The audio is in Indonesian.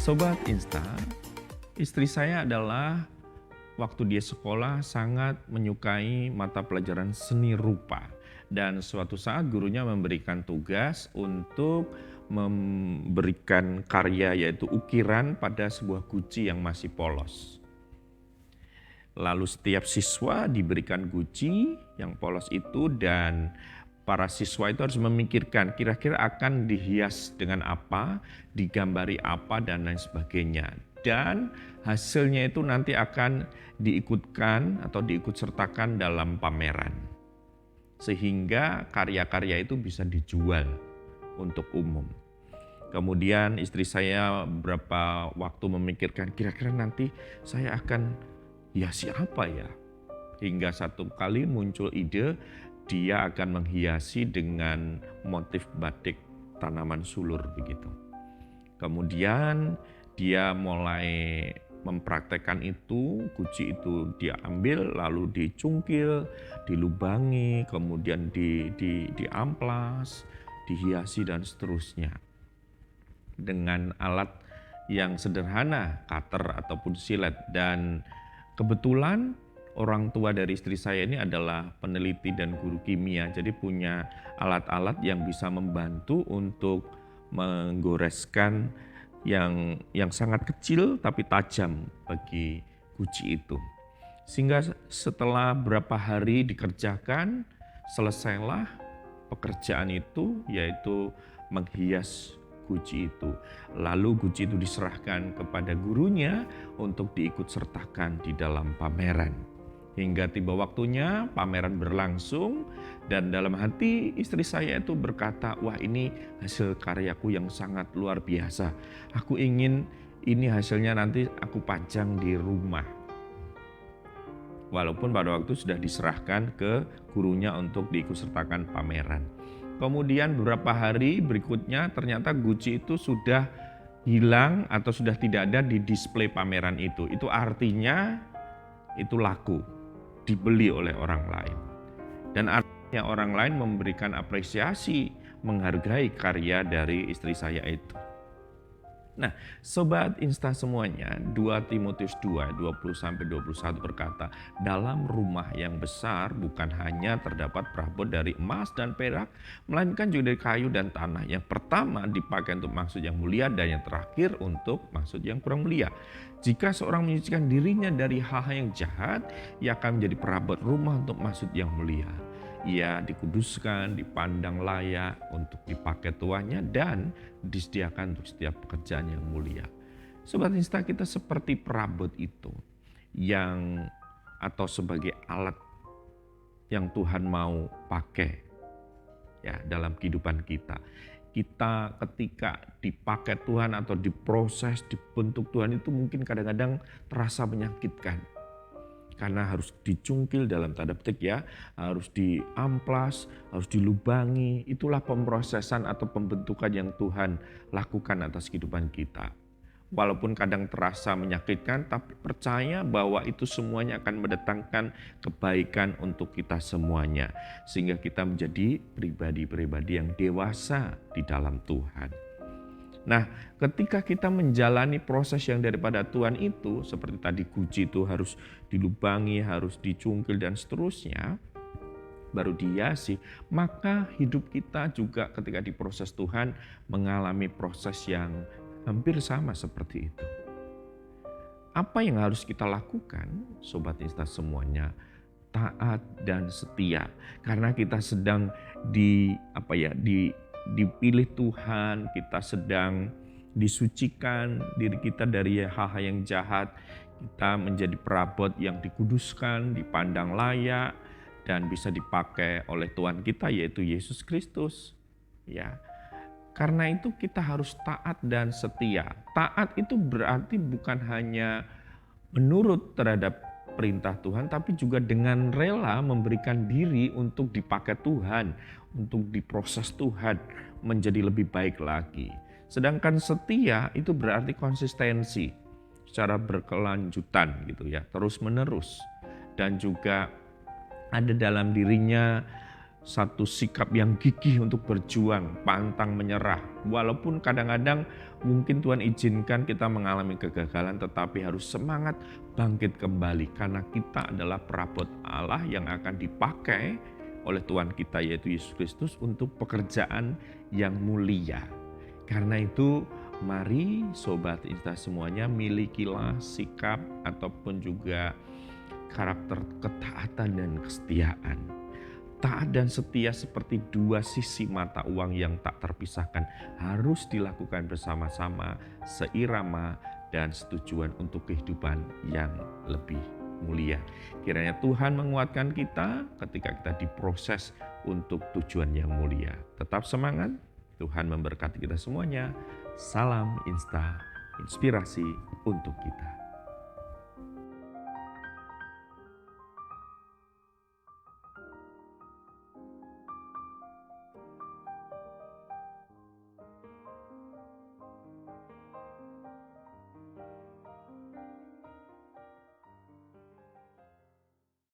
Sobat Insta, istri saya adalah waktu dia sekolah sangat menyukai mata pelajaran seni rupa. Dan suatu saat gurunya memberikan tugas untuk memberikan karya yaitu ukiran pada sebuah guci yang masih polos. Lalu setiap siswa diberikan guci yang polos itu dan para siswa itu harus memikirkan kira-kira akan dihias dengan apa, digambari apa dan lain sebagainya. Dan hasilnya itu nanti akan diikutkan atau diikut sertakan dalam pameran. Sehingga karya-karya itu bisa dijual untuk umum. Kemudian istri saya beberapa waktu memikirkan kira-kira nanti saya akan hiasi apa ya? Hingga satu kali muncul ide dia akan menghiasi dengan motif batik tanaman sulur begitu. Kemudian dia mulai mempraktekkan itu, guci itu dia ambil lalu dicungkil, dilubangi, kemudian diamplas, dihiasi dan seterusnya. Dengan alat yang sederhana, cutter ataupun silet. Dan kebetulan orang tua dari istri saya ini adalah peneliti dan guru kimia, jadi punya alat-alat yang bisa membantu untuk menggoreskan yang sangat kecil tapi tajam bagi guci itu. Sehingga setelah berapa hari dikerjakan, selesailah pekerjaan itu, yaitu menghias guci itu. Lalu guci itu diserahkan kepada gurunya untuk diikut sertakan di dalam pameran. Hingga tiba waktunya pameran berlangsung dan dalam hati istri saya itu berkata, wah ini hasil karyaku yang sangat luar biasa. Aku ingin ini hasilnya nanti aku pajang di rumah. Walaupun pada waktu sudah diserahkan ke gurunya untuk diikutsertakan pameran. Kemudian beberapa hari berikutnya ternyata guci itu sudah hilang atau sudah tidak ada di display pameran itu. Itu artinya itu laku, dibeli oleh orang lain. Dan artinya orang lain memberikan apresiasi, menghargai karya dari istri saya itu. Nah, Sobat Insta semuanya, 2 Timotius 2, 20-21 berkata, dalam rumah yang besar bukan hanya terdapat perabot dari emas dan perak, melainkan juga dari kayu dan tanah. Yang pertama dipakai untuk maksud yang mulia dan yang terakhir untuk maksud yang kurang mulia. Jika seorang menyucikan dirinya dari hal-hal yang jahat, ia akan menjadi perabot rumah untuk maksud yang mulia. Ia dikuduskan, dipandang layak untuk dipakai tuannya dan disediakan untuk setiap pekerjaan yang mulia. Sobat Insta, kita seperti perabot itu yang atau sebagai alat yang Tuhan mau pakai ya dalam kehidupan kita. Kita ketika dipakai Tuhan atau diproses, dibentuk Tuhan itu mungkin kadang-kadang terasa menyakitkan. Karena harus dicungkil dalam tanda petik ya, harus diamplas, harus dilubangi. Itulah pemrosesan atau pembentukan yang Tuhan lakukan atas kehidupan kita. Walaupun kadang terasa menyakitkan, tapi percaya bahwa itu semuanya akan mendatangkan kebaikan untuk kita semuanya. Sehingga kita menjadi pribadi-pribadi yang dewasa di dalam Tuhan. Nah, ketika kita menjalani proses yang daripada Tuhan itu, seperti tadi guci itu harus dilubangi, harus dicungkil dan seterusnya, baru dihiasi, maka hidup kita juga ketika diproses Tuhan mengalami proses yang hampir sama seperti itu. Apa yang harus kita lakukan, Sobat Insta semuanya? Taat dan setia, karena kita sedang dipilih Tuhan, kita sedang disucikan diri kita dari hal-hal yang jahat, kita menjadi perabot yang dikuduskan, dipandang layak, dan bisa dipakai oleh Tuhan kita yaitu Yesus Kristus. Ya, karena itu kita harus taat dan setia. Taat itu berarti bukan hanya menurut terhadap perintah Tuhan, tapi juga dengan rela memberikan diri untuk dipakai Tuhan, untuk diproses Tuhan menjadi lebih baik lagi. Sedangkan setia itu berarti konsistensi secara berkelanjutan gitu ya, terus menerus. Dan juga ada dalam dirinya satu sikap yang gigih untuk berjuang, pantang menyerah. Walaupun kadang-kadang mungkin Tuhan izinkan kita mengalami kegagalan, tetapi harus semangat bangkit kembali. Karena kita adalah perabot Allah yang akan dipakai oleh Tuhan kita yaitu Yesus Kristus untuk pekerjaan yang mulia. Karena itu mari Sobat Insta semuanya milikilah sikap ataupun juga karakter ketaatan dan kesetiaan. Taat dan setia seperti dua sisi mata uang yang tak terpisahkan, harus dilakukan bersama-sama, seirama dan setujuan untuk kehidupan yang lebih mulia. Kiranya Tuhan menguatkan kita ketika kita diproses untuk tujuan yang mulia. Tetap semangat, Tuhan memberkati kita semuanya. Salam Insta, inspirasi untuk kita.